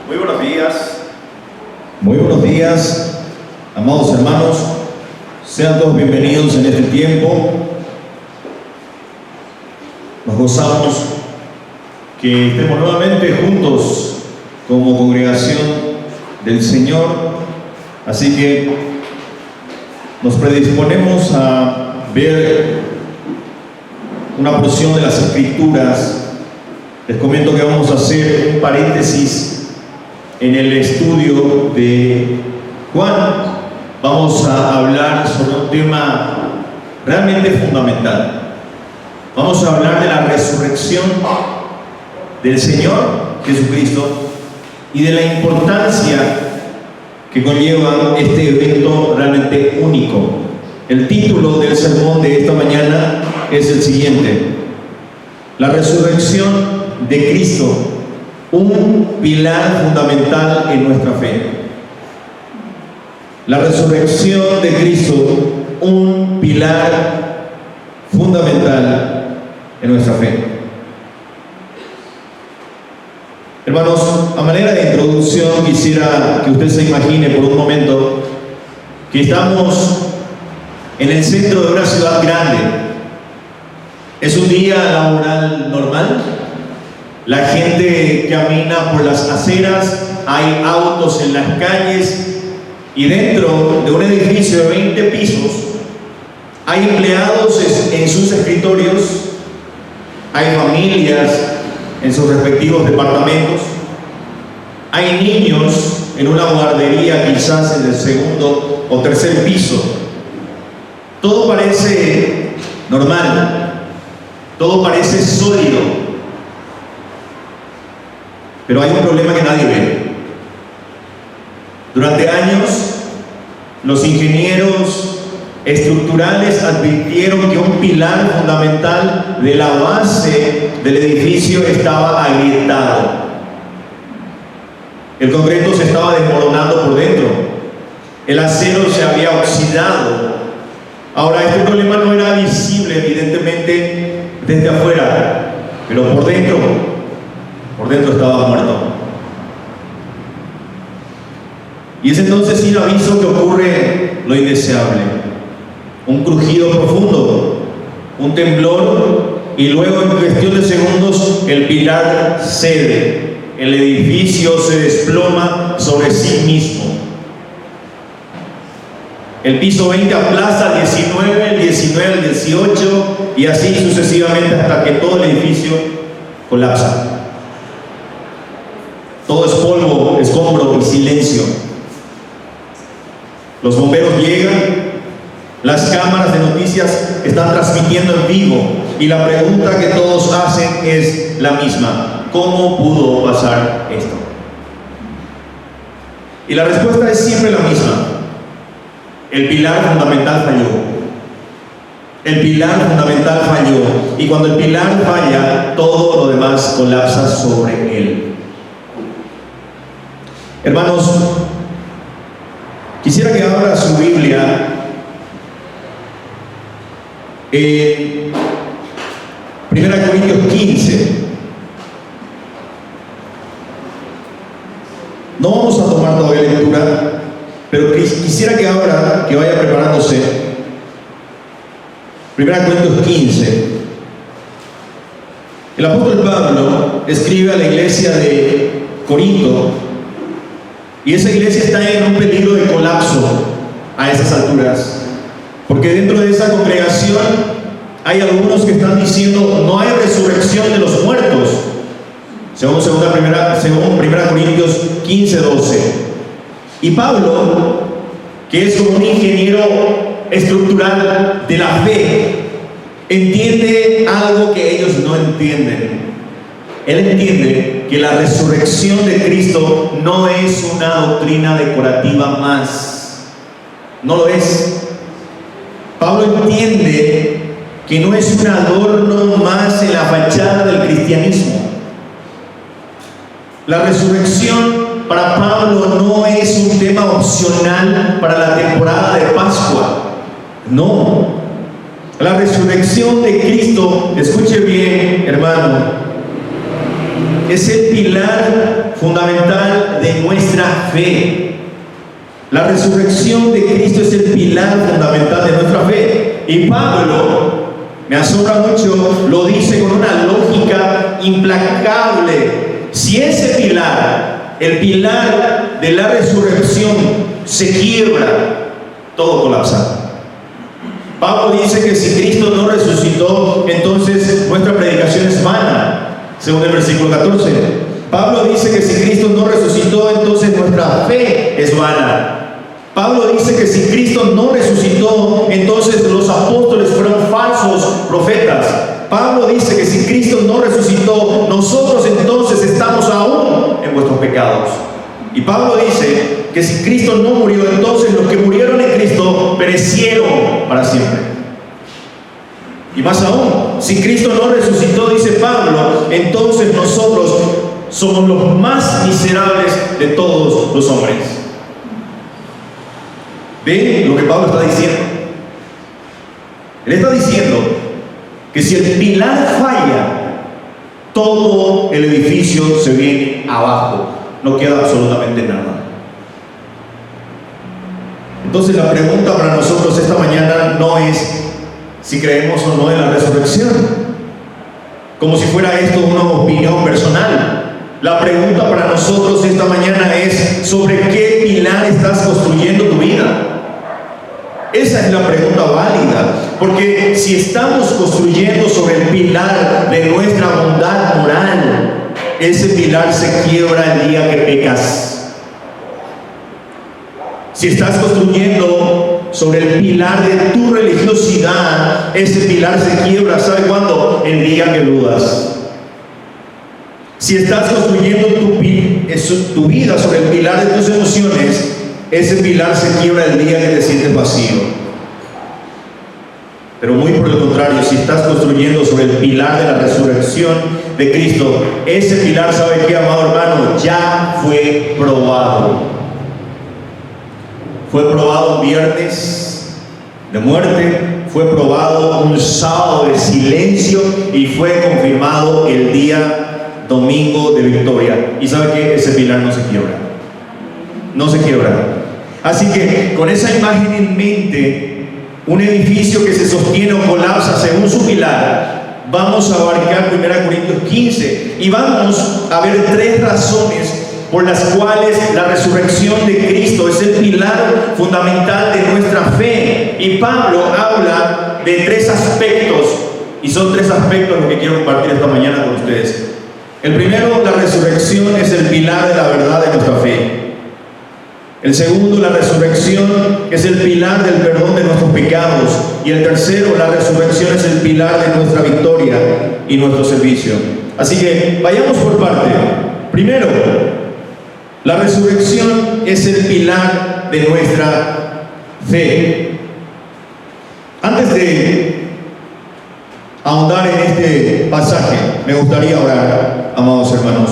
Muy buenos días. Muy buenos días, amados hermanos. Sean todos bienvenidos en este tiempo. Nos gozamos que estemos nuevamente juntos como congregación del Señor. Así que nos predisponemos a ver una porción de las Escrituras. Les comento que vamos a hacer un paréntesis en el estudio de Juan. Vamos a hablar sobre un tema realmente fundamental. Vamos a hablar de la resurrección del Señor Jesucristo y de la importancia que conlleva este evento realmente único. El título del sermón de esta mañana es el siguiente: la resurrección de Cristo, un pilar fundamental en nuestra fe. La resurrección de Cristo, un pilar fundamental en nuestra fe. Hermanos, a manera de introducción quisiera que usted se imagine por un momento que estamos en el centro de una ciudad grande. Es un día laboral normal. La gente camina por las aceras, hay autos en las calles y dentro de un edificio de 20 pisos hay empleados en sus escritorios, hay familias en sus respectivos departamentos, hay niños en una guardería quizás en el segundo o tercer piso. Todo parece normal, todo parece sólido. Pero hay un problema que nadie ve. Durante años, los ingenieros estructurales advirtieron que un pilar fundamental de la base del edificio estaba agrietado. El concreto se estaba desmoronando por dentro. El acero se había oxidado. Ahora, este problema no era visible, evidentemente, desde afuera, pero por dentro estaba muerto. Y es entonces sin aviso que ocurre lo indeseable: un crujido profundo, un temblor, y luego en cuestión de segundos el pilar cede, el edificio se desploma sobre sí mismo. El piso 20 aplaza al 19, el 19 al 18 y así sucesivamente hasta que todo el edificio colapsa. Todo es polvo, escombro y silencio. Los bomberos llegan, las cámaras de noticias están transmitiendo en vivo y la pregunta que todos hacen es la misma: ¿cómo pudo pasar esto? Y la respuesta es siempre la misma: el pilar fundamental falló. El pilar fundamental falló, y cuando el pilar falla, todo lo demás colapsa sobre él. Hermanos, quisiera que abra su Biblia en 1 Corintios 15. No vamos a tomar todavía lectura, pero quisiera que ahora, que vaya preparándose, 1 Corintios 15. El apóstol Pablo escribe a la iglesia de Corinto, y esa iglesia está en un peligro de colapso a esas alturas, porque dentro de esa congregación hay algunos que están diciendo: no hay resurrección de los muertos, según 1 Corintios 15:12. Y Pablo, que es como un ingeniero estructural de la fe, entiende algo que ellos no entienden. Él entiende que la resurrección de Cristo no es una doctrina decorativa más. No lo es. Pablo entiende que no es un adorno más en la fachada del cristianismo. La resurrección para Pablo no es un tema opcional para la temporada de Pascua. No. La resurrección de Cristo, escuche bien, hermano, es el pilar fundamental de fe. La resurrección de Cristo es el pilar fundamental de nuestra fe. Y Pablo, me asombra mucho, lo dice con una lógica implacable. Si ese pilar, el pilar de la resurrección, se quiebra, todo colapsa. Pablo dice que si Cristo no resucitó, entonces nuestra predicación es vana, según el versículo 14. Pablo dice que si Cristo no resucitó, entonces nuestra fe es vana. Pablo dice que si Cristo no resucitó, entonces los apóstoles fueron falsos profetas. Pablo dice que si Cristo no resucitó, nosotros entonces estamos aún en vuestros pecados. Y Pablo dice que si Cristo no murió, entonces los que murieron en Cristo perecieron para siempre. Y más aún, si Cristo no resucitó, dice Pablo, entonces nosotros somos los más miserables de todos los hombres. ¿Ven lo que Pablo está diciendo? Él está diciendo que si el pilar falla, todo el edificio se viene abajo, no queda absolutamente nada. Entonces la pregunta para nosotros esta mañana no es si creemos o no en la resurrección, como si fuera esto una opinión personal. La pregunta para nosotros esta mañana es: ¿sobre qué pilar estás construyendo tu vida? Esa es la pregunta válida, porque si estamos construyendo sobre el pilar de nuestra bondad moral, ese pilar se quiebra el día que pecas. Si estás construyendo sobre el pilar de tu religiosidad, ese pilar se quiebra, ¿sabe cuándo? El día que dudas. Si estás construyendo tu vida sobre el pilar de tus emociones, ese pilar se quiebra el día que te sientes vacío. Pero muy por el contrario, si estás construyendo sobre el pilar de la resurrección de Cristo, ese pilar, ¿sabe qué, amado hermano? Ya fue probado. Fue probado un viernes de muerte, fue probado un sábado de silencio y fue confirmado el día domingo de victoria. ¿Y sabe qué? Ese pilar no se quiebra. No se quiebra. Así que con esa imagen en mente, un edificio que se sostiene o colapsa según su pilar, vamos a abarcar 1 Corintios 15 y vamos a ver 3 razones por las cuales la resurrección de Cristo es el pilar fundamental de nuestra fe. Y Pablo habla de 3 aspectos, y son 3 aspectos los que quiero compartir esta mañana con ustedes. El primero, la resurrección es el pilar de la verdad de nuestra fe. El segundo, la resurrección es el pilar del perdón de nuestros pecados. Y el tercero, la resurrección es el pilar de nuestra victoria y nuestro servicio. Así que vayamos por parte. Primero, la resurrección es el pilar de nuestra fe. Antes de ahondar en este pasaje, me gustaría orar, amados hermanos.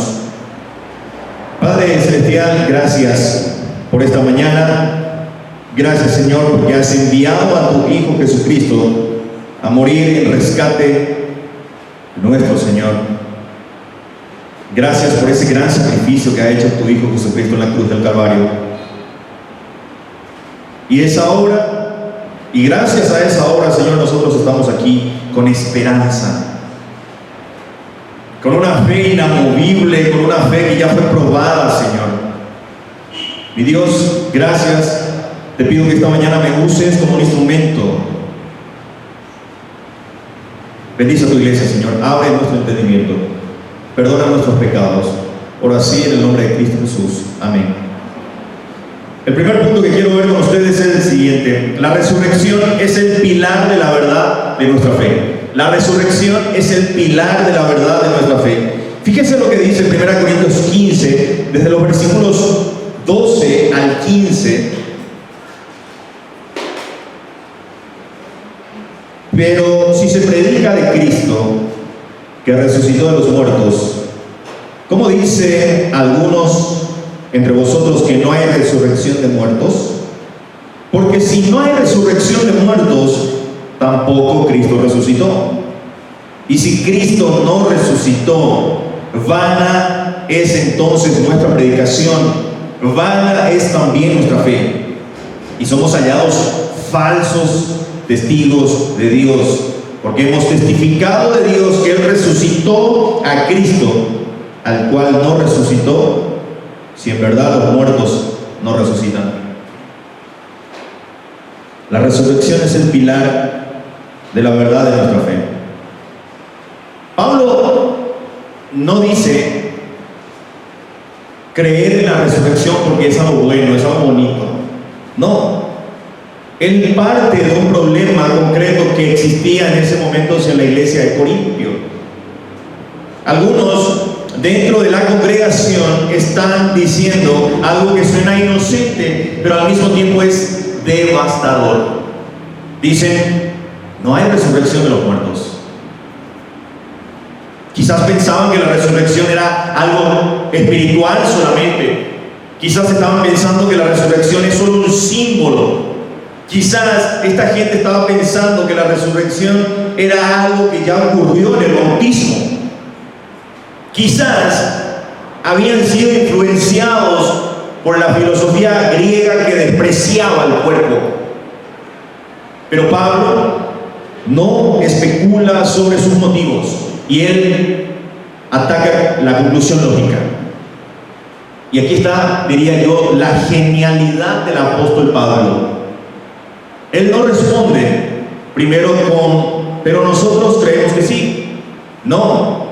Padre Celestial, gracias por esta mañana. Gracias, Señor, porque has enviado a tu Hijo Jesucristo a morir en rescate nuestro, Señor. Gracias por ese gran sacrificio que ha hecho tu Hijo Jesucristo en la cruz del Calvario. Y esa obra, y gracias a esa obra, Señor, nosotros estamos aquí con esperanza, con una fe inamovible, con una fe que ya fue probada, Señor. Mi Dios, gracias. Te pido que esta mañana me uses como un instrumento. Bendice a tu iglesia, Señor. Abre nuestro entendimiento. Perdona nuestros pecados. Ora así en el nombre de Cristo Jesús. Amén. El primer punto que quiero ver con ustedes es el siguiente. La resurrección es el pilar de la verdad de nuestra fe. La resurrección es el pilar de la verdad de nuestra fe. Fíjense lo que dice 1 Corintios 15, desde los versículos 12 al 15. Pero si se predica de Cristo, que resucitó de los muertos, ¿cómo dice algunos entre vosotros que no hay resurrección de muertos? Porque si no hay resurrección de muertos, tampoco Cristo resucitó. Y si Cristo no resucitó, vana es entonces nuestra predicación vana es también nuestra fe, y somos hallados falsos testigos de Dios, porque hemos testificado de Dios que Él resucitó a Cristo, al cual no resucitó, si en verdad los muertos no resucitan. La resurrección es el pilar de la verdad de nuestra fe. Pablo no dice creer en la resurrección porque es algo bueno, es algo bonito. No. Él parte de un problema concreto que existía en ese momento en la iglesia de Corintio. Algunos dentro de la congregación están diciendo algo que suena inocente, pero al mismo tiempo es devastador. Dicen, no hay resurrección de los muertos. Quizás pensaban que la resurrección era algo espiritual solamente. Quizás estaban pensando que la resurrección es solo un símbolo. Quizás esta gente estaba pensando que la resurrección era algo que ya ocurrió en el bautismo. Quizás habían sido influenciados por la filosofía griega que despreciaba el cuerpo. Pero Pablo no especula sobre sus motivos y él ataca la conclusión lógica. Y aquí está, diría yo, la genialidad del apóstol Pablo. Él no responde primero con, pero nosotros creemos que sí. No.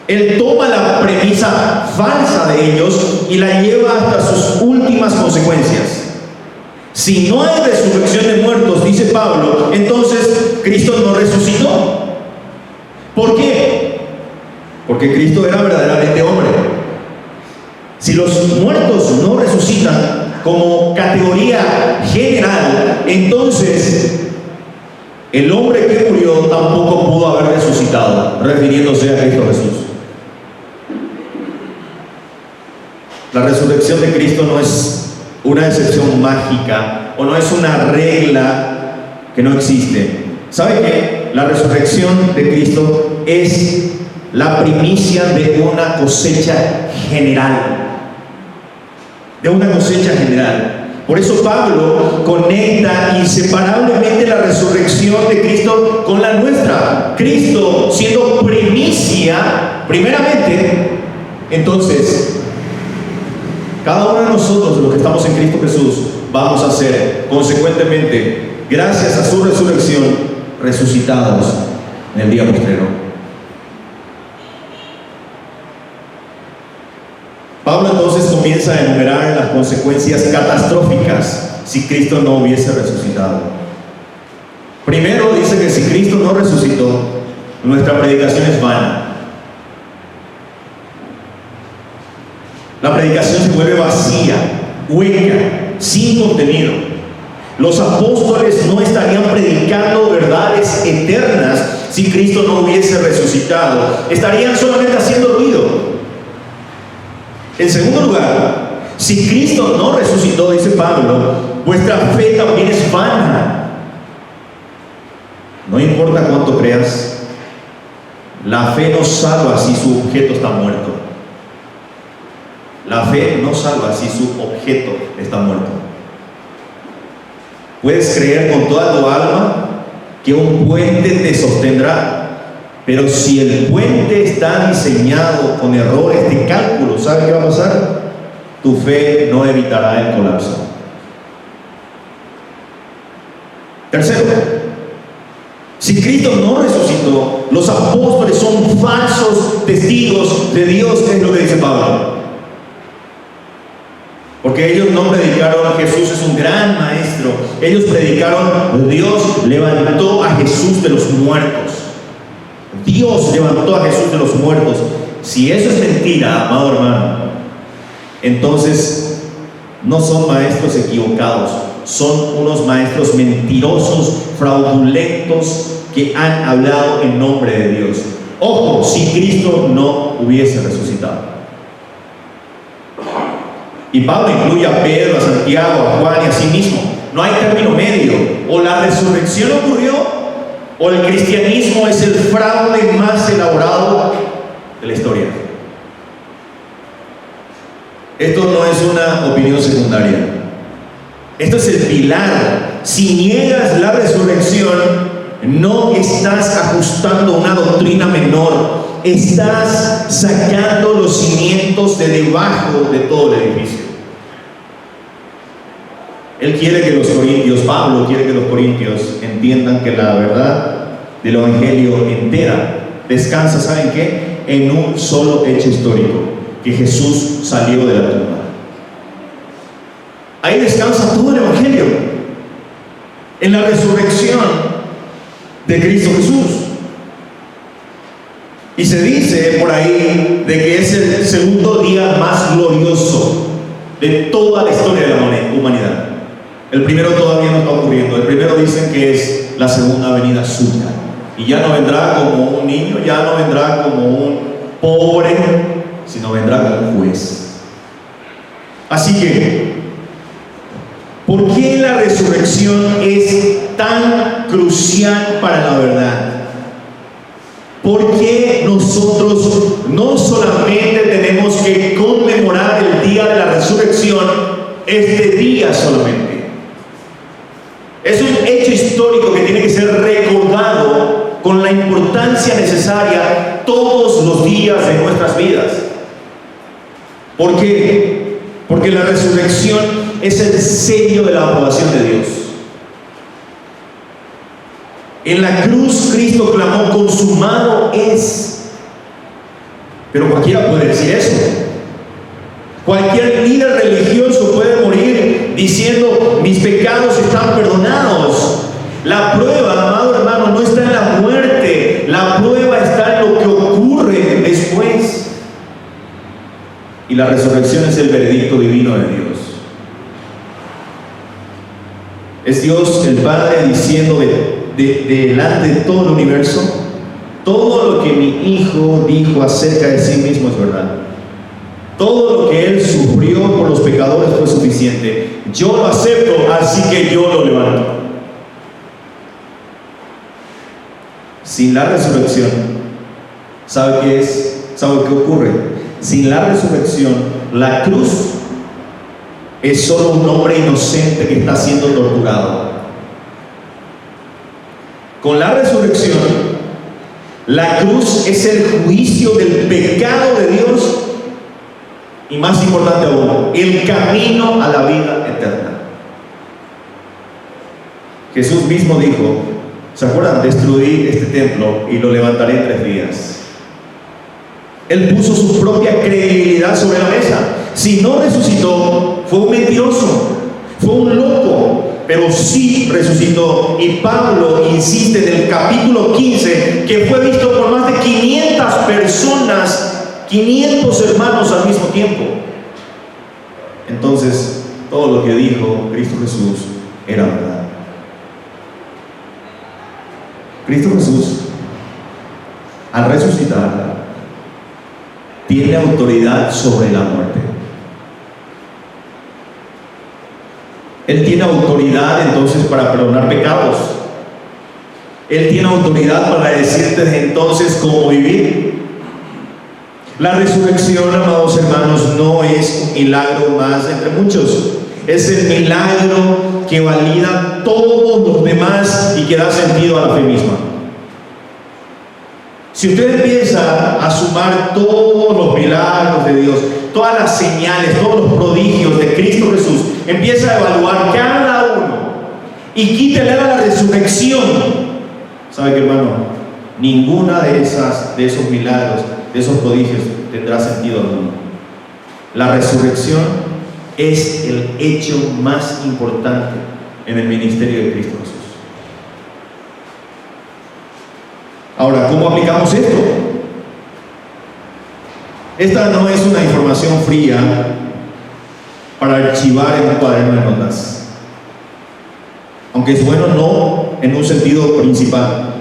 Él toma la premisa falsa de ellos y la lleva hasta sus últimas consecuencias. Si no hay resurrección de muertos, dice Pablo, entonces Cristo no resucitó. ¿Por qué? Porque Cristo era verdaderamente hombre. Si los muertos no resucitan como categoría general, entonces el hombre que murió tampoco pudo haber resucitado, refiriéndose a Cristo Jesús. La resurrección de Cristo no es una excepción mágica o no es una regla que no existe. ¿Sabe qué? La resurrección de Cristo es la primicia de una cosecha general. De una cosecha general. Por eso Pablo conecta inseparablemente la resurrección de Cristo con la nuestra. Cristo siendo primicia, primeramente, entonces cada uno de nosotros, los que estamos en Cristo Jesús, vamos a ser, consecuentemente, gracias a su resurrección, resucitados en el día postrero. Pablo entonces comienza a enumerar las consecuencias catastróficas si Cristo no hubiese resucitado. Primero dice que si Cristo no resucitó, nuestra predicación es vana. La predicación se vuelve vacía, hueca, sin contenido. Los apóstoles no estarían predicando verdades eternas si Cristo no hubiese resucitado. Estarían solamente haciendo ruido. En segundo lugar, si Cristo no resucitó, dice Pablo, vuestra fe también es vana. No importa cuánto creas, la fe no salva si su objeto está muerto. La fe no salva si su objeto está muerto. Puedes creer con toda tu alma que un puente te sostendrá, pero si el puente está diseñado con errores de cálculo, ¿sabes qué va a pasar? Tu fe no evitará el colapso. Tercero, si Cristo no resucitó, los apóstoles son falsos testigos de Dios, es lo que dice Pablo. Porque ellos no predicaron Jesús es un gran maestro. Ellos predicaron Dios levantó a Jesús de los muertos. Dios levantó a Jesús de los muertos. Si eso es mentira, amado hermano, entonces no son maestros equivocados. Son unos maestros mentirosos, fraudulentos, que han hablado en nombre de Dios. Ojo, si Cristo no hubiese resucitado. Y Pablo incluye a Pedro, a Santiago, a Juan y a sí mismo. No hay término medio. O la resurrección ocurrió, o el cristianismo es el fraude más elaborado de la historia. Esto no es una opinión secundaria. Esto es el pilar. Si niegas la resurrección, no estás ajustando una doctrina menor. Estás sacando los cimientos de debajo de todo el edificio. Él quiere que los corintios, Pablo quiere que los corintios entiendan que la verdad del evangelio entera descansa, ¿saben qué? En un solo hecho histórico, que Jesús salió de la tumba. Ahí descansa todo el evangelio, en la resurrección de Cristo Jesús. Y se dice por ahí de que es el segundo día más glorioso de toda la historia de la humanidad. El primero todavía no está ocurriendo. El primero dicen que es la segunda venida suya. Y ya no vendrá como un niño, ya no vendrá como un pobre, sino vendrá como un juez. Así que, ¿por qué la resurrección es tan crucial para la verdad? ¿Por qué nosotros no solamente tenemos que conmemorar el día de la resurrección este día solamente? Es un hecho histórico que tiene que ser recordado con la importancia necesaria todos los días de nuestras vidas. ¿Por qué? Porque la resurrección es el sello de la aprobación de Dios. En la cruz Cristo clamó: consumado es. Pero cualquiera puede decir eso. Cualquier líder religioso puede morir diciendo: mis pecados están perdonados. La prueba, amado hermano, no está en la muerte. La prueba está en lo que ocurre después. Y la resurrección es el veredicto divino de Dios. Es Dios el Padre diciendo delante de todo el universo: todo lo que mi Hijo dijo acerca de sí mismo es verdad. Todo lo que Él sufrió por los pecadores fue suficiente. Yo lo acepto, así que yo lo levanto. Sin la resurrección, ¿sabe qué es? ¿Sabe qué ocurre? Sin la resurrección, la cruz es solo un hombre inocente que está siendo torturado. Con la resurrección, la cruz es el juicio del pecado de Dios. Y más importante aún, el camino a la vida eterna. Jesús mismo dijo, ¿se acuerdan? Destruí este templo y lo levantaré en 3 días. Él puso su propia credibilidad sobre la mesa. Si no resucitó, fue un mentiroso, fue un loco, pero sí resucitó. Y Pablo insiste en el capítulo 15 que fue visto por más de 500 personas, 500 hermanos al mismo tiempo. Entonces, todo lo que dijo Cristo Jesús era verdad. Cristo Jesús, al resucitar, tiene autoridad sobre la muerte. Él tiene autoridad entonces para perdonar pecados. Él tiene autoridad para decirte desde entonces cómo vivir. La resurrección, amados hermanos, no es un milagro más entre muchos. Es el milagro que valida todos los demás y que da sentido a la fe misma. Si usted empieza a sumar todos los milagros de Dios, todas las señales, todos los prodigios de Cristo Jesús, empieza a evaluar cada uno y quítale a la resurrección, ¿sabe qué, hermano? Ninguna de esos milagros, de esos prodigios tendrá sentido alguno. La resurrección es el hecho más importante en el ministerio de Cristo Jesús. Ahora, ¿cómo aplicamos esto? Esta no es una información fría para archivar en un cuaderno de notas, aunque es bueno no en un sentido principal.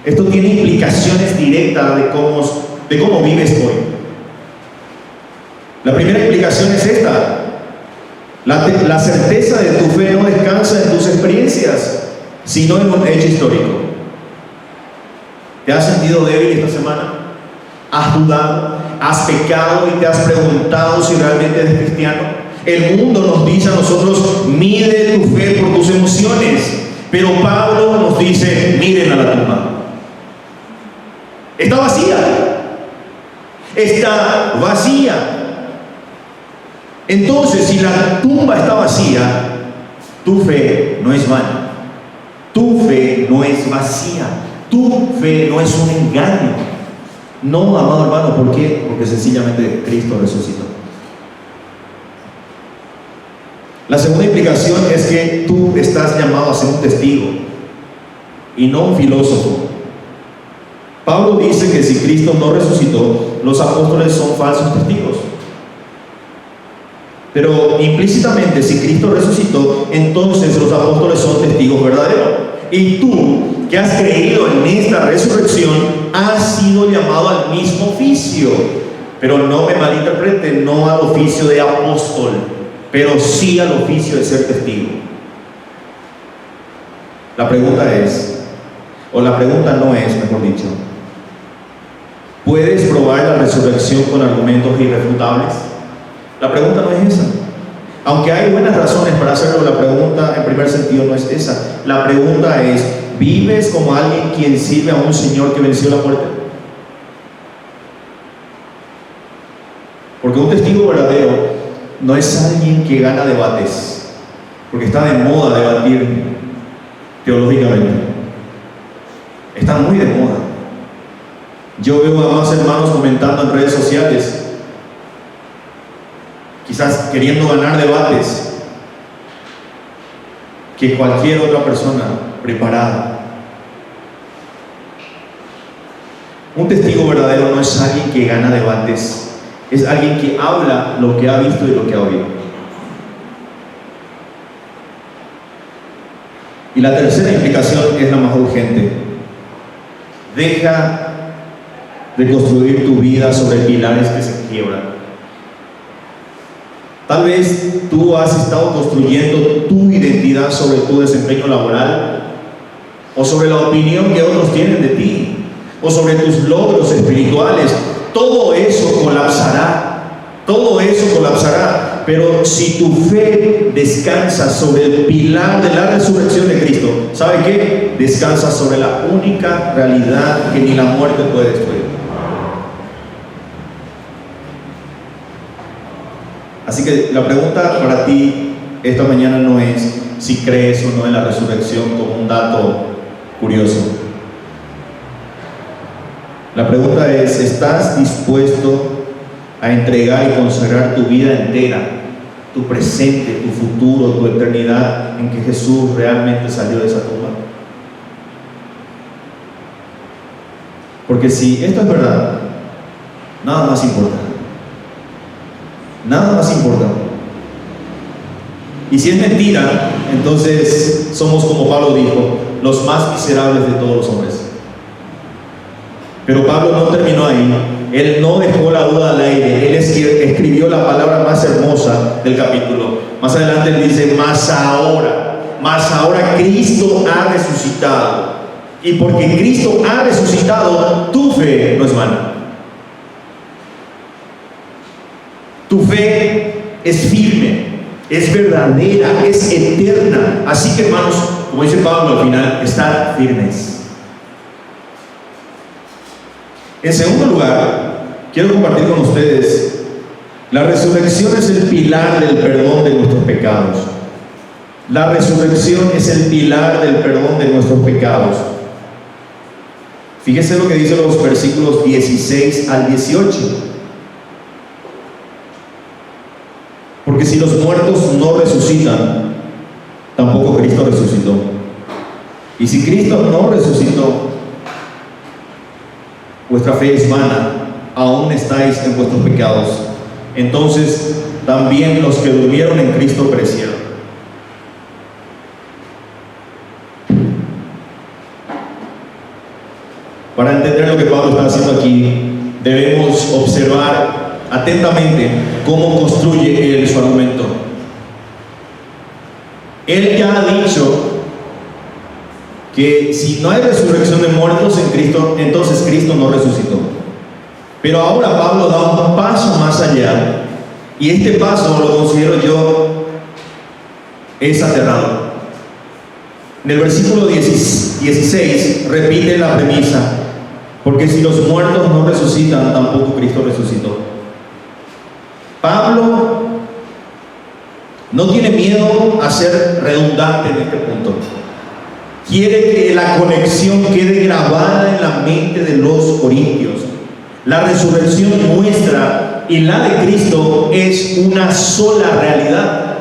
Esto tiene implicaciones directas de cómo vives hoy. La primera implicación es esta: la certeza de tu fe no descansa en tus experiencias, sino en un hecho histórico. ¿Te has sentido débil esta semana? ¿Has dudado? ¿Has pecado y te has preguntado si realmente eres cristiano? El mundo nos dice a nosotros, mide tu fe por tus emociones. Pero Pablo nos dice, miren a la tumba. Está vacía. Está vacía. Entonces, si la tumba está vacía, tu fe no es vana. Tu fe no es vacía. Tu fe no es un engaño. No, amado hermano, ¿por qué? Porque sencillamente Cristo resucitó. La segunda implicación es que tú estás llamado a ser un testigo y no un filósofo. Pablo dice que si Cristo no resucitó, los apóstoles son falsos testigos. Pero implícitamente, si Cristo resucitó, entonces los apóstoles son testigos verdaderos. Y tú, que has creído en esta resurrección, has sido llamado al mismo oficio. Pero no me malinterpreten, no al oficio de apóstol, pero sí al oficio de ser testigo. La pregunta es, o la pregunta no es, mejor dicho, ¿puedes probar la resurrección con argumentos irrefutables? La pregunta no es esa. Aunque hay buenas razones para hacerlo, la pregunta en primer sentido no es esa. La pregunta es, ¿vives como alguien quien sirve a un Señor que venció la muerte? Porque un testigo verdadero no es alguien que gana debates, porque está de moda debatir teológicamente. Está muy de moda. Yo veo a más hermanos comentando en redes sociales, quizás queriendo ganar debates, que cualquier otra persona preparada. Un testigo verdadero no es alguien que gana debates, es alguien que habla lo que ha visto y lo que ha oído. Y la tercera implicación es la más urgente. Deja de construir tu vida sobre pilares que se quiebran. Tal vez tú has estado construyendo tu identidad sobre tu desempeño laboral, o sobre la opinión que otros tienen de ti, o sobre tus logros espirituales. Todo eso colapsará. Todo eso colapsará. Pero si tu fe descansa sobre el pilar de la resurrección de Cristo, ¿sabe qué? Descansa sobre la única realidad que ni la muerte puede destruir. Así que la pregunta para ti esta mañana no es si crees o no en la resurrección como un dato curioso. La pregunta es, ¿estás dispuesto a entregar y consagrar tu vida entera, tu presente, tu futuro, tu eternidad, en que Jesús realmente salió de esa tumba? Porque si esto es verdad, nada más importa. Nada más importa. Y si es mentira, entonces somos, como Pablo dijo, los más miserables de todos los hombres. Pero Pablo no terminó ahí. Él no dejó la duda al aire. Él escribió la palabra más hermosa del capítulo. Más adelante él dice, más ahora Cristo ha resucitado. Y porque Cristo ha resucitado, tu fe no es vana. Tu fe es firme, es verdadera, es eterna. Así que, hermanos, como dice Pablo al final, estad firmes. En segundo lugar, quiero compartir con ustedes, la resurrección es el pilar del perdón de nuestros pecados. La resurrección es el pilar del perdón de nuestros pecados. Fíjense lo que dicen los versículos 16 al 18. Porque si los muertos no resucitan, tampoco Cristo resucitó. Y si Cristo no resucitó, vuestra fe es vana, aún estáis en vuestros pecados. Entonces también los que durmieron en Cristo perecieron. Para entender lo que Pablo está haciendo aquí, debemos observar atentamente cómo construye él su argumento. Él ya ha dicho que si no hay resurrección de muertos en Cristo, entonces Cristo no resucitó. Pero ahora Pablo da un paso más allá, y este paso lo considero yo es aterrador. En el versículo 16 repite la premisa: porque si los muertos no resucitan, tampoco Cristo resucitó. Pablo no tiene miedo a ser redundante en este punto. Quiere que la conexión quede grabada en la mente de los corintios. La resurrección nuestra y la de Cristo es una sola realidad.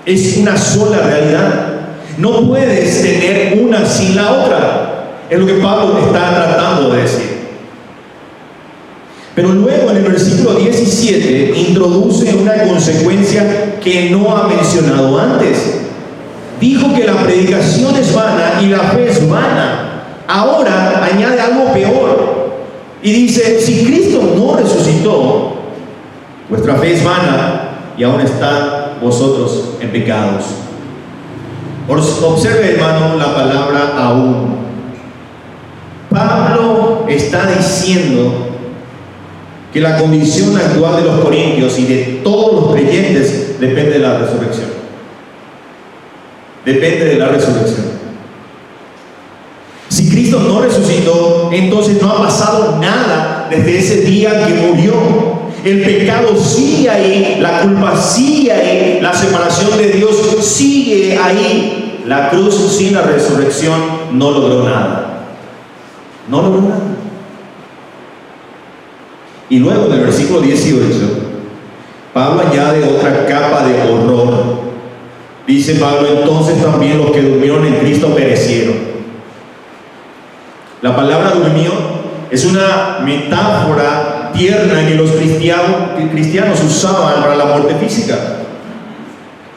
Es una sola realidad. No puedes tener una sin la otra. Es lo que Pablo está tratando de decir. Pero luego en el versículo 17 introduce una consecuencia que no ha mencionado antes. Dijo que la predicación es vana y la fe es vana. Ahora añade algo peor y dice: si Cristo no resucitó, vuestra fe es vana y aún están vosotros en pecados. Observe, hermano, la palabra aún. Pablo está diciendo que la condición actual de los corintios y de todos los creyentes depende de la resurrección. Depende de la resurrección. Si Cristo no resucitó, entonces no ha pasado nada desde ese día que murió. El pecado sigue ahí, la culpa sigue ahí, la separación de Dios sigue ahí. La cruz sin la resurrección no logró nada. No logró nada. Y luego en el versículo 18, Pablo añade otra capa de horror. Dice Pablo: entonces también los que durmieron en Cristo perecieron. La palabra durmió es una metáfora tierna que los cristianos usaban para la muerte física.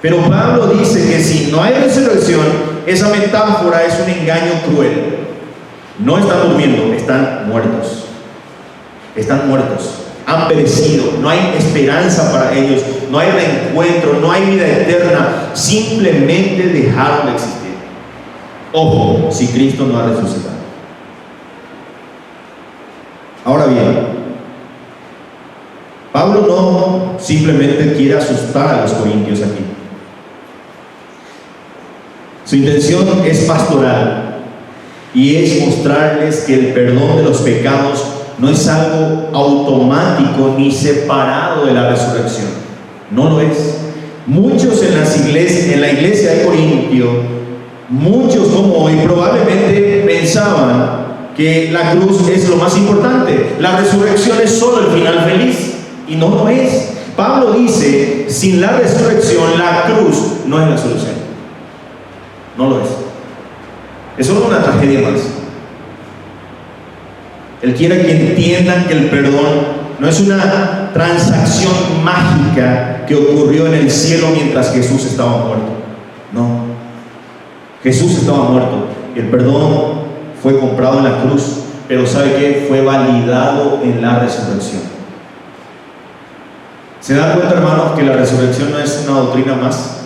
Pero Pablo dice que si no hay resurrección, esa metáfora es un engaño cruel. No están durmiendo, están muertos. Están muertos, han perecido, no hay esperanza para ellos, no hay reencuentro, no hay vida eterna, simplemente dejaron de existir. Ojo, si Cristo no ha resucitado. Ahora bien, Pablo no simplemente quiere asustar a los corintios aquí. Su intención es pastoral y es mostrarles que el perdón de los pecados no es algo automático ni separado de la resurrección. No lo es. Muchos en la iglesia de Corintio, muchos como hoy, probablemente pensaban que la cruz es lo más importante. La resurrección es solo el final feliz. Y no lo es. Pablo dice: sin la resurrección, la cruz no es la solución. No lo es. Es solo una tragedia más. Él quiere que entiendan que el perdón no es una transacción mágica que ocurrió en el cielo mientras Jesús estaba muerto. No. Jesús estaba muerto. El perdón fue comprado en la cruz, pero ¿sabe qué? Fue validado en la resurrección. ¿Se dan cuenta, hermanos, que la resurrección no es una doctrina más?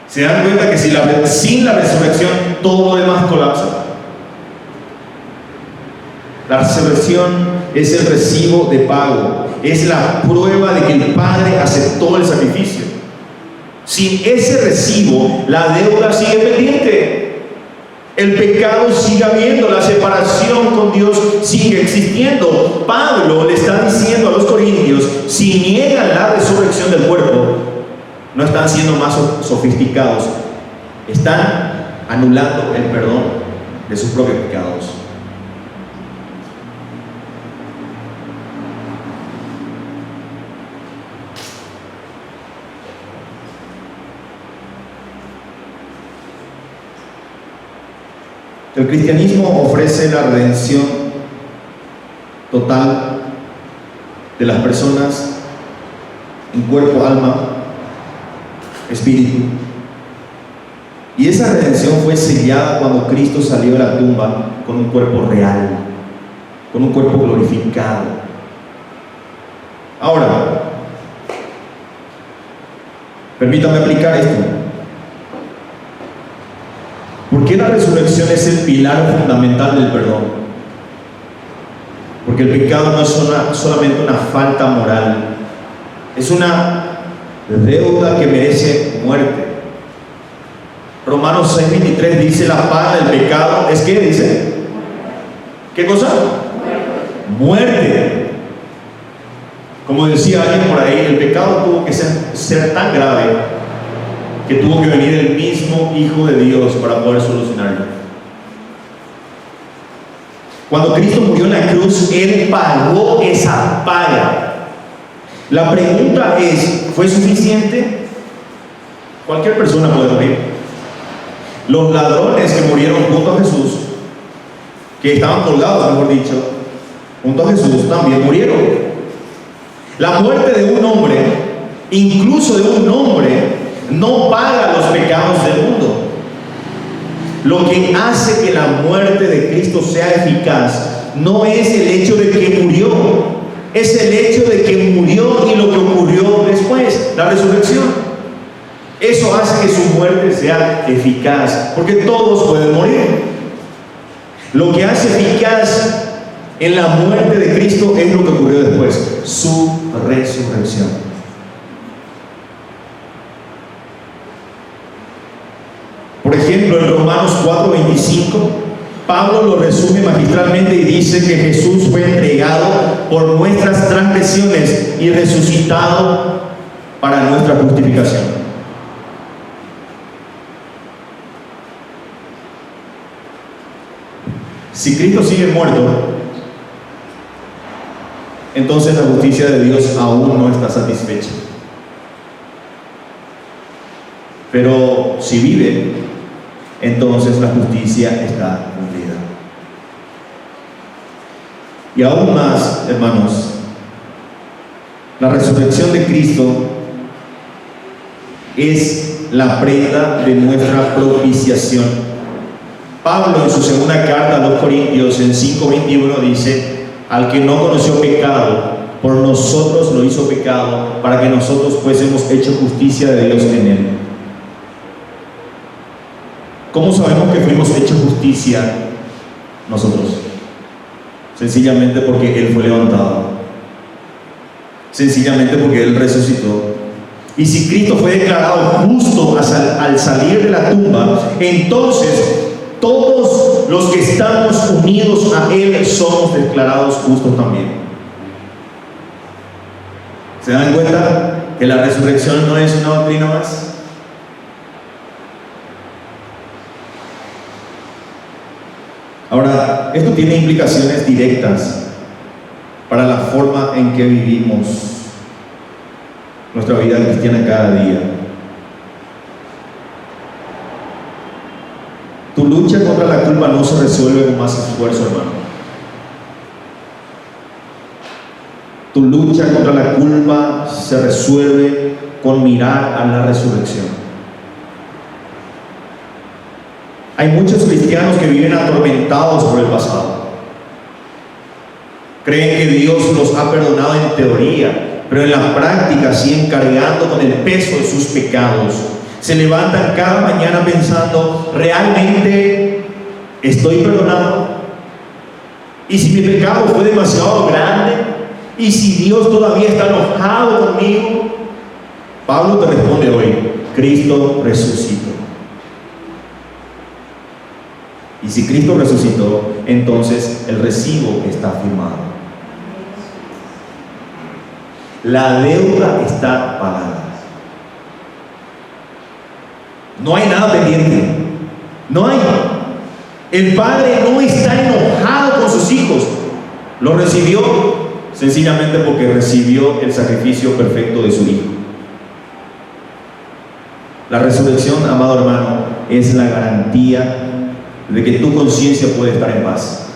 ¿Se dan cuenta que sin la resurrección todo lo demás colapsa? La resurrección es el recibo de pago, es la prueba de que el Padre aceptó el sacrificio. Sin ese recibo, la deuda sigue pendiente, el pecado sigue habiendo, la separación con Dios sigue existiendo. Pablo le está diciendo a los corintios: si niegan la resurrección del cuerpo, no están siendo más sofisticados, están anulando el perdón de sus propios pecados. El cristianismo ofrece la redención total de las personas en cuerpo, alma, espíritu. Y esa redención fue sellada cuando Cristo salió de la tumba con un cuerpo real, con un cuerpo glorificado. Ahora, permítame aplicar esto. ¿Por qué la resurrección es el pilar fundamental del perdón? Porque el pecado no es solamente una falta moral, es una deuda que merece muerte. Romanos 6:23 dice: la paga del pecado es, ¿qué dice? ¿Qué cosa? Muerte. Como decía alguien por ahí, el pecado tuvo que ser tan grave que tuvo que venir el mismo Hijo de Dios para poder solucionarlo. Cuando Cristo murió en la cruz, Él pagó esa paga. La pregunta es, ¿fue suficiente? Cualquier persona puede morir. Los ladrones que murieron junto a Jesús, que estaban colgados, mejor dicho, junto a Jesús, también murieron. La muerte de un hombre, incluso de un hombre, no paga los pecados del mundo. Lo que hace que la muerte de Cristo sea eficaz no es el hecho de que murió, es el hecho de que murió y lo que ocurrió después, la resurrección. Eso hace que su muerte sea eficaz, porque todos pueden morir. Lo que hace eficaz en la muerte de Cristo es lo que ocurrió después, su resurrección. Por ejemplo, en Romanos 4:25, Pablo lo resume magistralmente y dice que Jesús fue entregado por nuestras transgresiones y resucitado para nuestra justificación. Si Cristo sigue muerto, entonces la justicia de Dios aún no está satisfecha. Pero si vive, entonces la justicia está cumplida. Y aún más, hermanos, la resurrección de Cristo es la prenda de nuestra propiciación. Pablo en su segunda carta a los Corintios en 5:21 dice: al que no conoció pecado, por nosotros lo hizo pecado, para que nosotros fuésemos hecho justicia de Dios en él. ¿Cómo sabemos que fuimos hechos justicia nosotros? Sencillamente porque Él fue levantado, sencillamente porque Él resucitó. Y si Cristo fue declarado justo al salir de la tumba, entonces todos los que estamos unidos a Él somos declarados justos también. ¿Se dan cuenta que la resurrección no es una doctrina más? Ahora, esto tiene implicaciones directas para la forma en que vivimos nuestra vida cristiana cada día. Tu lucha contra la culpa no se resuelve con más esfuerzo, hermano. Tu lucha contra la culpa se resuelve con mirar a la resurrección. Hay muchos cristianos que viven atormentados por el pasado. Creen que Dios los ha perdonado en teoría, pero en la práctica siguen cargando con el peso de sus pecados. Se levantan cada mañana pensando: ¿realmente estoy perdonado? ¿Y si mi pecado fue demasiado grande? ¿Y si Dios todavía está enojado conmigo? Pablo te responde hoy: Cristo resucitó. Y si Cristo resucitó, entonces el recibo está firmado. La deuda está pagada. No hay nada pendiente. No hay. El Padre no está enojado con sus hijos. Lo recibió sencillamente porque recibió el sacrificio perfecto de su Hijo. La resurrección, amado hermano, es la garantía de que tu conciencia puede estar en paz.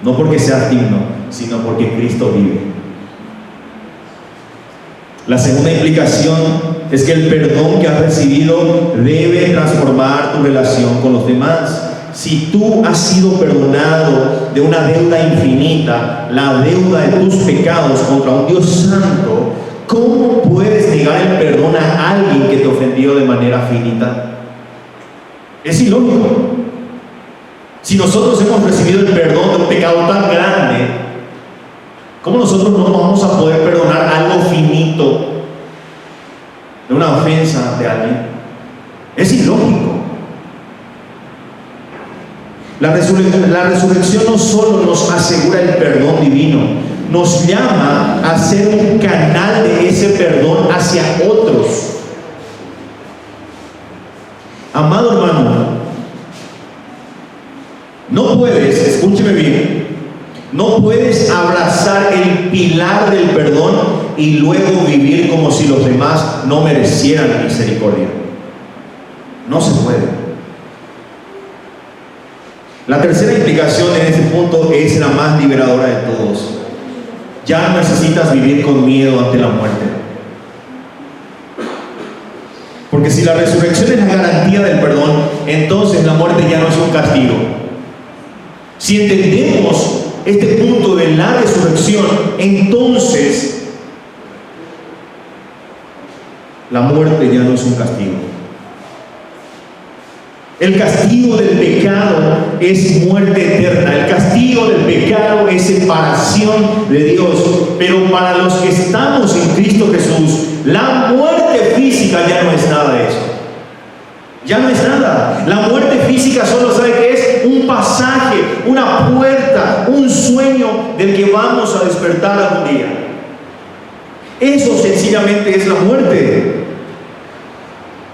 No porque seas digno, sino porque Cristo vive. La segunda implicación es que el perdón que has recibido debe transformar tu relación con los demás. Si tú has sido perdonado de una deuda infinita, la deuda de tus pecados contra un Dios santo, ¿cómo puedes negar el perdón a alguien que te ofendió de manera finita? Es ilógico. Si nosotros hemos recibido el perdón de un pecado tan grande, ¿cómo nosotros no vamos a poder perdonar algo finito de una ofensa de alguien? Es ilógico. La resurrección no solo nos asegura el perdón divino, nos llama a ser un canal de ese perdón hacia otros. Amado hermano, no puedes, escúcheme bien, no puedes abrazar el pilar del perdón y luego vivir como si los demás no merecieran misericordia. No se puede. La tercera implicación en este punto es la más liberadora de todos. Ya no necesitas vivir con miedo ante la muerte. Porque si la resurrección es la garantía del perdón, entonces la muerte ya no es un castigo. Si entendemos este punto de la resurrección, entonces la muerte ya no es un castigo. El castigo del pecado es muerte eterna. El castigo del pecado es separación de Dios. Pero para los que estamos en Cristo Jesús, la muerte física ya no es nada de eso. Ya no es nada. La muerte física solo sabe que es un pasaje, una puerta, un sueño del que vamos a despertar algún día. Eso sencillamente es la muerte.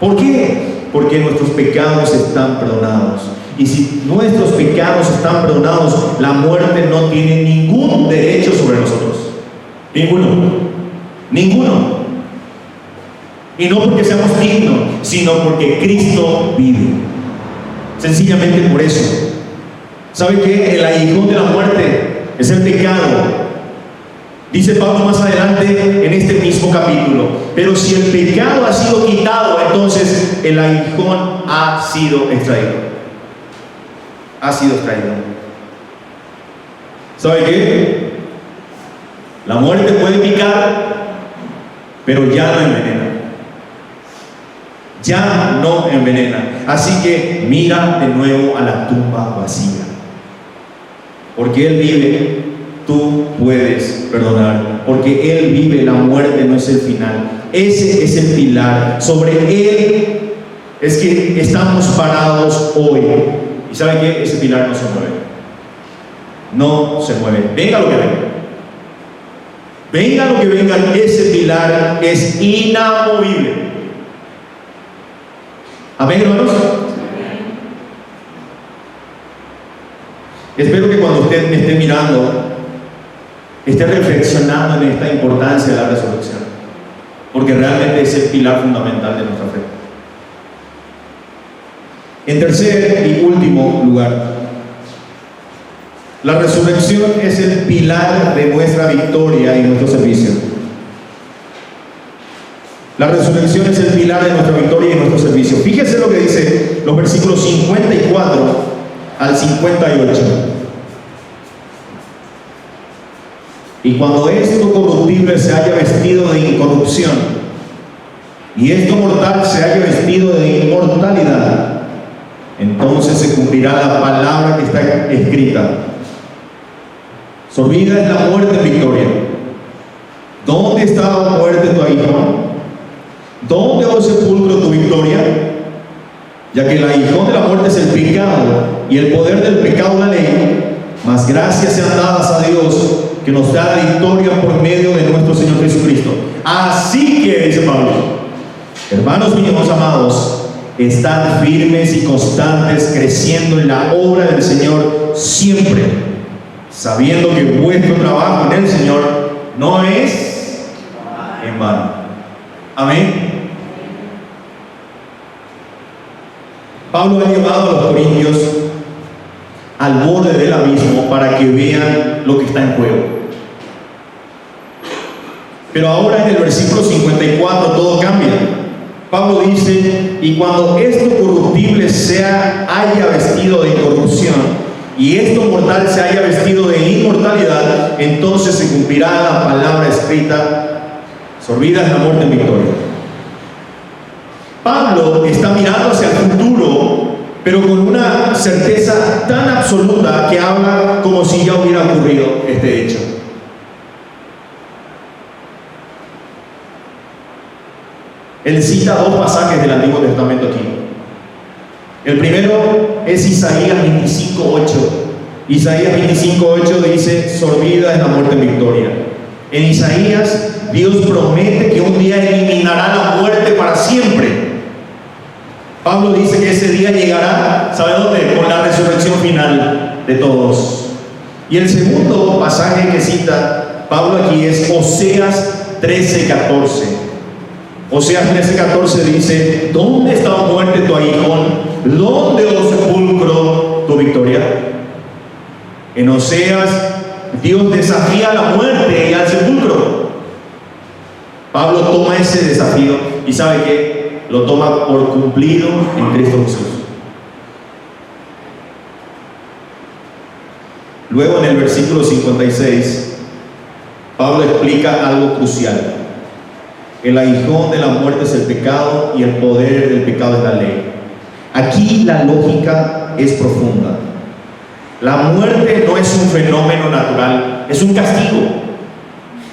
¿Por qué? Porque nuestros pecados están perdonados. Y si nuestros pecados están perdonados, la muerte no tiene ningún derecho sobre nosotros. Ninguno. Ninguno. Y no porque seamos dignos, sino porque Cristo vive. Sencillamente por eso. ¿Sabe qué? El aguijón de la muerte es el pecado. Dice Pablo más adelante en este mismo capítulo: pero si el pecado ha sido quitado, entonces el aguijón ha sido extraído. Ha sido extraído. ¿Sabe qué? La muerte puede picar, pero ya no envenena. Ya no envenena. Así que mira de nuevo a la tumba vacía. Porque Él vive. Tú puedes perdonar, porque Él vive. La muerte no es el final. Ese es el pilar. Sobre Él es que estamos parados hoy. ¿Y saben qué? Ese pilar no se mueve. No se mueve. Venga lo que venga. Venga lo que venga, ese pilar es inamovible. Amén, hermanos. Espero que cuando usted me esté mirando, esté reflexionando en esta importancia de la resurrección, porque realmente es el pilar fundamental de nuestra fe. En tercer y último lugar, la resurrección es el pilar de nuestra victoria y nuestro servicio. La resurrección es el pilar de nuestra victoria y nuestro servicio. Fíjese lo que dice los versículos 54 al 58. Y cuando esto corruptible se haya vestido de incorrupción, y esto mortal se haya vestido de inmortalidad, entonces se cumplirá la palabra que está escrita: sorbida es la muerte en victoria. ¿Dónde está, oh muerte, tu aguijón? ¿Dónde, oh sepulcro, tu victoria? Ya que el aguijón de la muerte es el pecado, y el poder del pecado la ley, mas gracias sean dadas a Dios, que nos da la victoria por medio de nuestro Señor Jesucristo. Así que, dice Pablo, hermanos míos amados, estad firmes y constantes, creciendo en la obra del Señor siempre, sabiendo que vuestro trabajo en el Señor no es en vano. Amén. Pablo ha llevado a los corintios al borde del abismo para que vean lo que está en juego. Pero ahora en el versículo 54 todo cambia. Pablo dice: y cuando esto corruptible haya vestido de incorrupción, y esto mortal se haya vestido de inmortalidad, entonces se cumplirá la palabra escrita: sorbida es la muerte en victoria. Pablo está mirando hacia el futuro pero con una certeza tan absoluta que habla como si ya hubiera ocurrido este hecho. Él cita dos pasajes del Antiguo Testamento aquí. El primero es Isaías 25:8. Isaías 25:8 dice: sorbida es la muerte en victoria. En Isaías, Dios promete que un día eliminará la muerte para siempre. Pablo dice que ese día llegará, ¿sabe dónde? Con la resurrección final de todos. Y el segundo pasaje que cita Pablo aquí es Oseas 13:14. Oseas 13:14 dice: ¿dónde está, oh muerte, tu aguijón? ¿Dónde, oh sepulcro, tu victoria? En Oseas, Dios desafía a la muerte y al sepulcro. Pablo toma ese desafío y ¿sabe qué? Lo toma por cumplido en Cristo Jesús. Luego, en el versículo 56, Pablo explica algo crucial. El aguijón de la muerte es el pecado y el poder del pecado es la ley. Aquí la lógica es profunda. La muerte no es un fenómeno natural, es un castigo.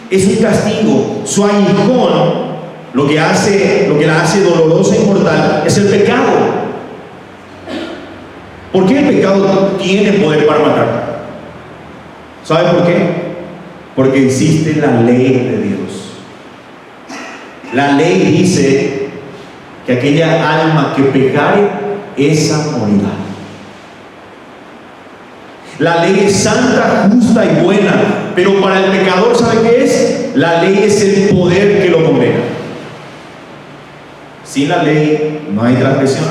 Es un castigo. Su aguijón, lo que la hace dolorosa y mortal, es el pecado. ¿Por qué el pecado tiene poder para matar? ¿Sabe por qué? Porque existe la ley de Dios. La ley dice que aquella alma que pecare, esa morirá. La ley es santa, justa y buena, pero para el pecador, ¿sabe qué es? La ley es el poder que lo condena. Sin la ley no hay transgresión,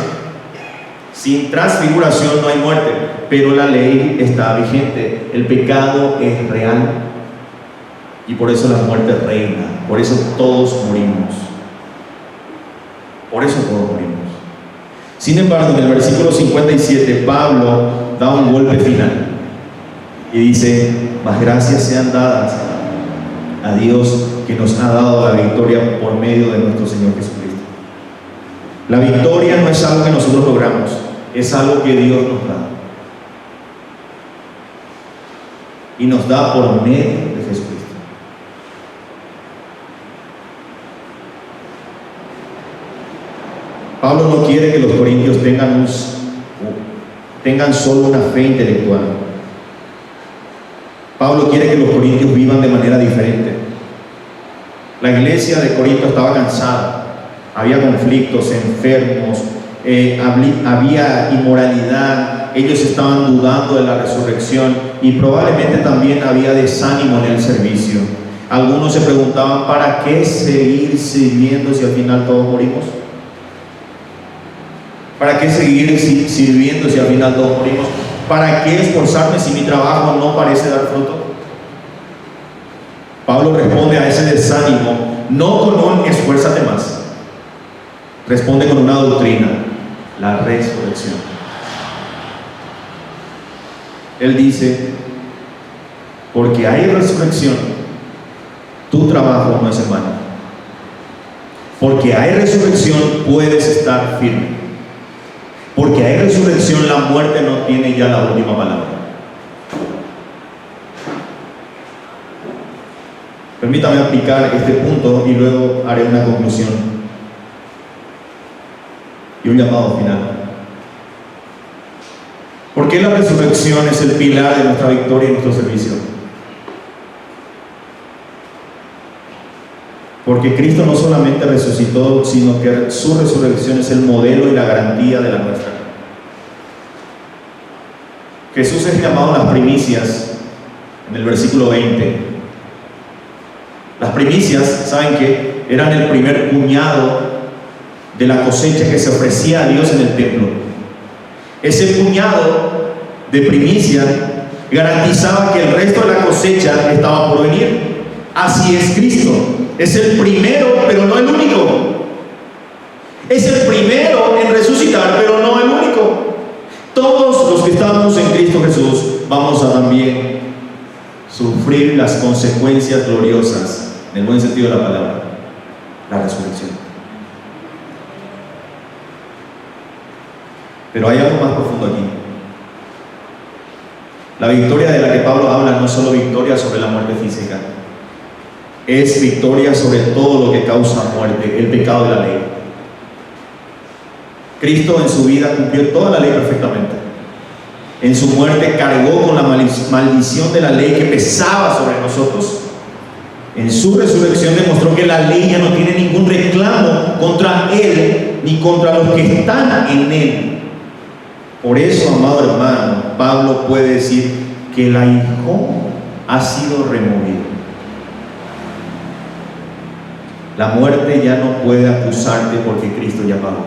sin transfiguración no hay muerte, pero la ley está vigente. El pecado es real y por eso la muerte reina, por eso todos morimos. Por eso todos morimos. Sin embargo, en el versículo 57, Pablo da un golpe final y dice: mas gracias sean dadas a Dios, que nos ha dado la victoria por medio de nuestro Señor Jesucristo. La victoria no es algo que nosotros logramos, es algo que Dios nos da. Y nos da por medio de Jesucristo. Pablo no quiere que los corintios tengan solo una fe intelectual. Pablo quiere que los corintios vivan de manera diferente. La iglesia de Corinto estaba cansada, había conflictos, enfermos, había inmoralidad, ellos estaban dudando de la resurrección y probablemente también había desánimo en el servicio. Algunos se preguntaban: ¿para qué seguir sirviendo si al final todos morimos? ¿Para qué seguir sirviendo si al final todos morimos? ¿Para qué esforzarme si mi trabajo no parece dar fruto? Pablo responde a ese desánimo no con un esfuérzate más, responde con una doctrina: la resurrección. Él dice: porque hay resurrección, tu trabajo no es en vano. Porque hay resurrección, puedes estar firme. Porque hay resurrección, la muerte no tiene ya la última palabra. Permítame aplicar este punto y luego haré una conclusión y un llamado final. ¿Por qué la resurrección es el pilar de nuestra victoria y nuestro servicio? Porque Cristo no solamente resucitó, sino que su resurrección es el modelo y la garantía de la nuestra. Jesús es llamado las primicias en el versículo 20. Las primicias, ¿saben qué? Eran el primer puñado de la cosecha que se ofrecía a Dios en el templo. Ese puñado de primicia garantizaba que el resto de la cosecha estaba por venir. Así es Cristo. Es el primero, pero no el único. Es el primero en resucitar, pero no el único. Todos los que estamos en Cristo Jesús vamos a también sufrir las consecuencias gloriosas, en el buen sentido de la palabra, la resurrección. Pero hay algo más profundo aquí. La victoria de la que Pablo habla no es solo victoria sobre la muerte física, es victoria sobre todo lo que causa muerte, el pecado de la ley. Cristo en su vida cumplió toda la ley perfectamente. En su muerte cargó con la maldición de la ley que pesaba sobre nosotros. En su resurrección demostró que la ley ya no tiene ningún reclamo contra Él ni contra los que están en Él. Por eso, amado hermano, Pablo puede decir que el aguijón ha sido removido. La muerte ya no puede acusarte porque Cristo ya pagó.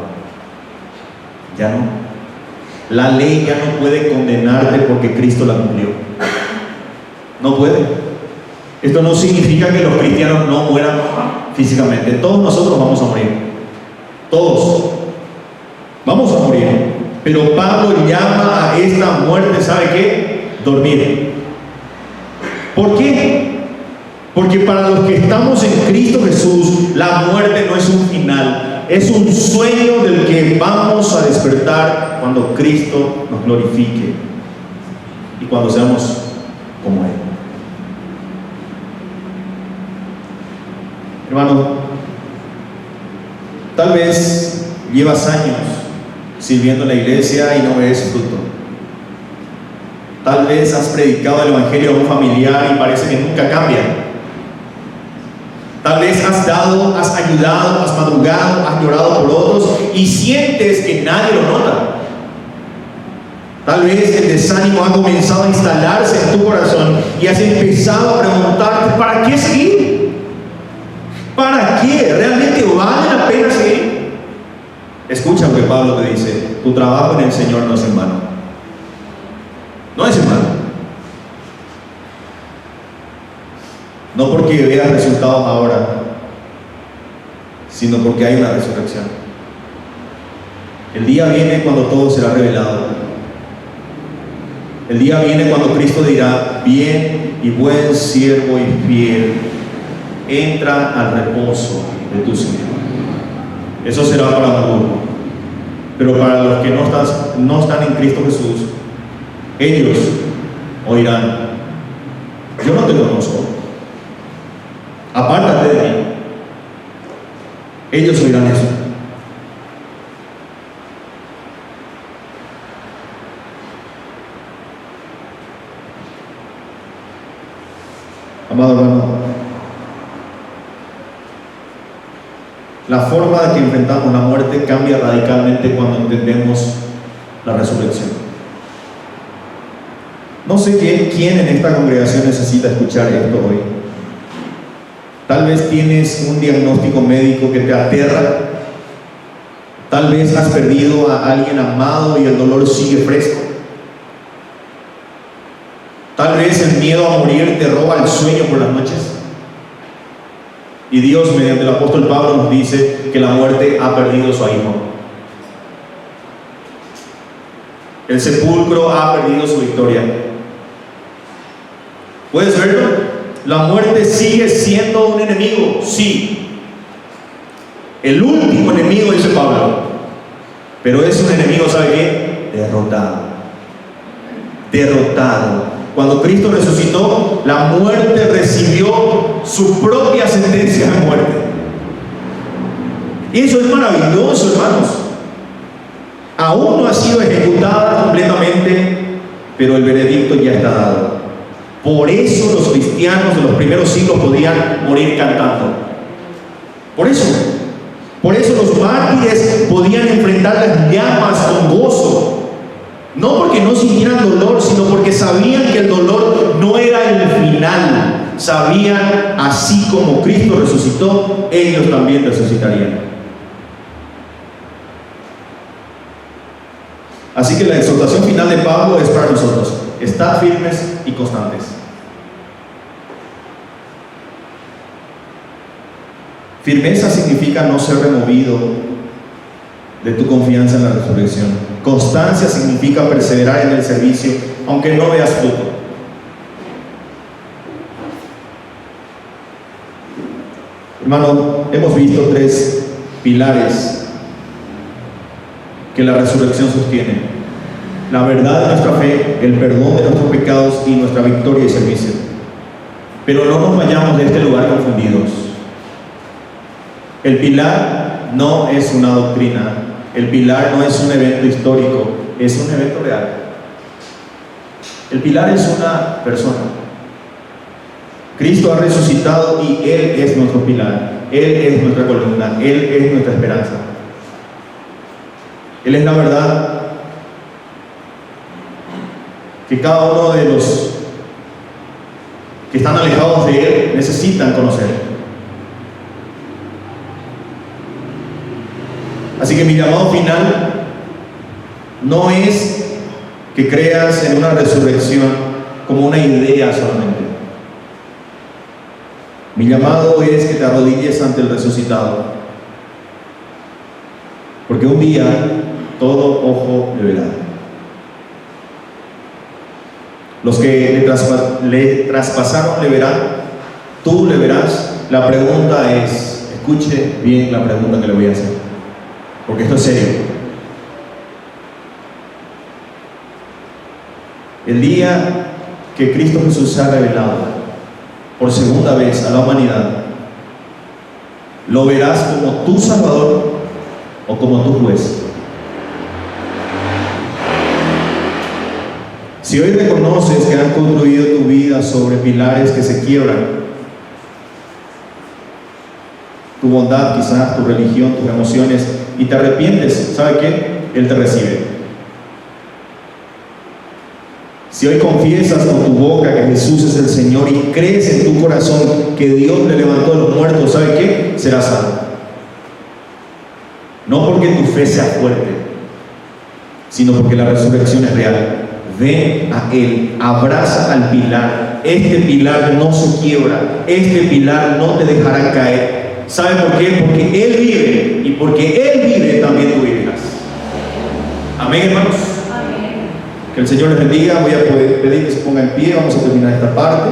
Ya no. La ley ya no puede condenarte porque Cristo la cumplió. No puede. Esto no significa que los cristianos no mueran físicamente. Todos nosotros vamos a morir. Todos. Vamos a morir. Pero Pablo llama a esta muerte, ¿sabe qué? Dormir. ¿Por qué? Porque para los que estamos en Cristo Jesús, la muerte no es un final, es un sueño del que vamos a despertar cuando Cristo nos glorifique y cuando seamos como Él. Hermano, tal vez llevas años sirviendo en la iglesia y no ves fruto. Tal vez has predicado el evangelio a un familiar y parece que nunca cambia. Tal vez has dado, has ayudado, has madrugado, has llorado por otros y sientes que nadie lo nota. Tal vez el desánimo ha comenzado a instalarse en tu corazón y has empezado a preguntarte, ¿para qué seguir? ¿Para qué? ¿Realmente vale la pena seguir? Escucha lo que Pablo te dice: tu trabajo en el Señor no es en vano. No es en vano. No porque veas resultados ahora, sino porque hay una resurrección. El día viene cuando todo será revelado. El día viene cuando Cristo dirá: bien y buen siervo y fiel, entra al reposo de tu Señor. Eso será para algunos. Pero para los que no están en Cristo Jesús, ellos oirán: yo no te conozco, apártate de mí. Ellos oirán eso. Amado hermano, la forma de que enfrentamos la muerte cambia radicalmente cuando entendemos la resurrección. No sé quién en esta congregación necesita escuchar esto hoy. Tal vez tienes un diagnóstico médico que te aterra. Tal vez has perdido a alguien amado y el dolor sigue fresco. Tal vez el miedo a morir te roba el sueño por las noches. Y Dios, mediante el apóstol Pablo, nos dice que la muerte ha perdido su aguijón. El sepulcro ha perdido su victoria. ¿Puedes verlo? La muerte sigue siendo un enemigo, sí. El último enemigo, dice Pablo. Pero es un enemigo, ¿sabe qué? Derrotado. Derrotado. Cuando Cristo resucitó, la muerte recibió su propia sentencia de muerte. Y eso es maravilloso, hermanos. Aún no ha sido ejecutada completamente, pero el veredicto ya está dado. Por eso los cristianos de los primeros siglos podían morir cantando. Por eso los mártires podían enfrentar las llamas con gozo. No porque no sintieran dolor, sino porque sabían que el dolor no era el final. Sabían, así como Cristo resucitó, ellos también resucitarían. Así que la exhortación final de Pablo es para nosotros: estad firmes y constantes. Firmeza significa no ser removido de tu confianza en la resurrección. Constancia significa perseverar en el servicio, aunque no veas fruto. Hermano, hemos visto 3 pilares que la resurrección sostiene: la verdad de nuestra fe, el perdón de nuestros pecados y nuestra victoria y servicio. Pero no nos vayamos de este lugar confundidos. El pilar no es una doctrina, el pilar no es un evento histórico, es un evento real. El pilar es una persona. Cristo ha resucitado y Él es nuestro pilar, Él es nuestra columna, Él es nuestra esperanza. Él es la verdad que cada uno de los que están alejados de Él necesitan conocer. Así que mi llamado final no es que creas en una resurrección como una idea solamente. Mi llamado es que te arrodilles ante el resucitado, porque un día todo ojo le verá. Los que le traspasaron le verán, tú le verás. La pregunta es, escuche bien la pregunta que le voy a hacer, porque esto es serio. El día que Cristo Jesús se ha revelado por segunda vez a la humanidad, ¿lo verás como tu Salvador o como tu juez? Si hoy reconoces que has construido tu vida sobre pilares que se quiebran, tu bondad quizás, tu religión, tus emociones, y te arrepientes, ¿sabe qué? Él te recibe. Si hoy confiesas con tu boca que Jesús es el Señor y crees en tu corazón que Dios le levantó de los muertos, ¿sabe qué? Serás salvo. No porque tu fe sea fuerte, sino porque la resurrección es real. Ven a Él, abraza al pilar. Este pilar no se quiebra, este pilar no te dejará caer. ¿Sabe por qué? Porque Él vive, y porque Él vive también tú vivirás. Amén, hermanos. Amén. Que el Señor les bendiga. Voy a pedir que se ponga en pie. Vamos a terminar esta parte.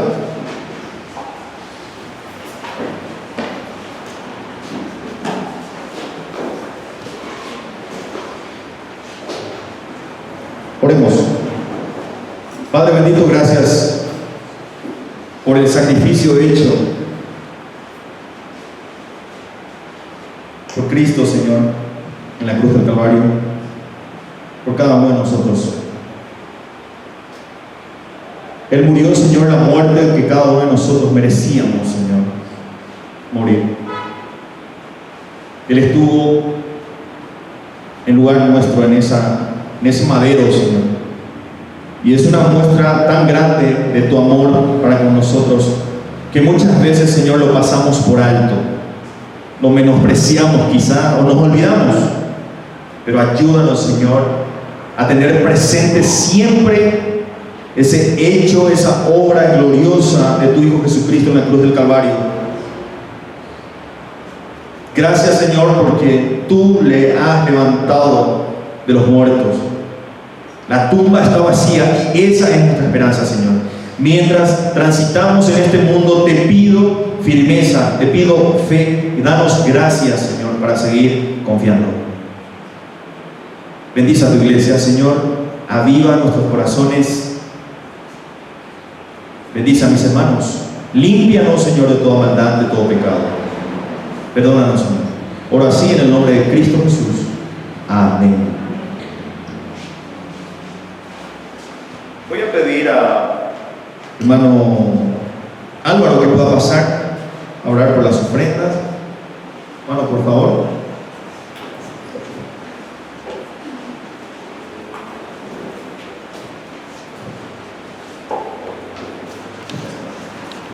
Oremos. Padre bendito, gracias por el sacrificio hecho por Cristo, Señor, en la cruz del Calvario, por cada uno de nosotros. Él murió, Señor, la muerte que cada uno de nosotros merecíamos, Señor, morir. Él estuvo en lugar nuestro en ese madero, Señor. Y es una muestra tan grande de tu amor para con nosotros que muchas veces, Señor, lo pasamos por alto, lo menospreciamos quizá o nos olvidamos. Pero ayúdanos, Señor, a tener presente siempre ese hecho, esa obra gloriosa de tu Hijo Jesucristo en la cruz del Calvario. Gracias, Señor, porque tú le has levantado de los muertos. La tumba está vacía y esa es nuestra esperanza, Señor. Mientras transitamos en este mundo, te pido firmeza, te pido fe y danos gracias, Señor, para seguir confiando. Bendice a tu iglesia, Señor. Aviva nuestros corazones. Bendice a mis hermanos. Límpianos, Señor, de toda maldad, de todo pecado. Perdónanos, Señor. Oro así en el nombre de Cristo Jesús. Amén. Voy a pedir a hermano Álvaro que pueda pasar a orar por las ofrendas. Hermano, por favor.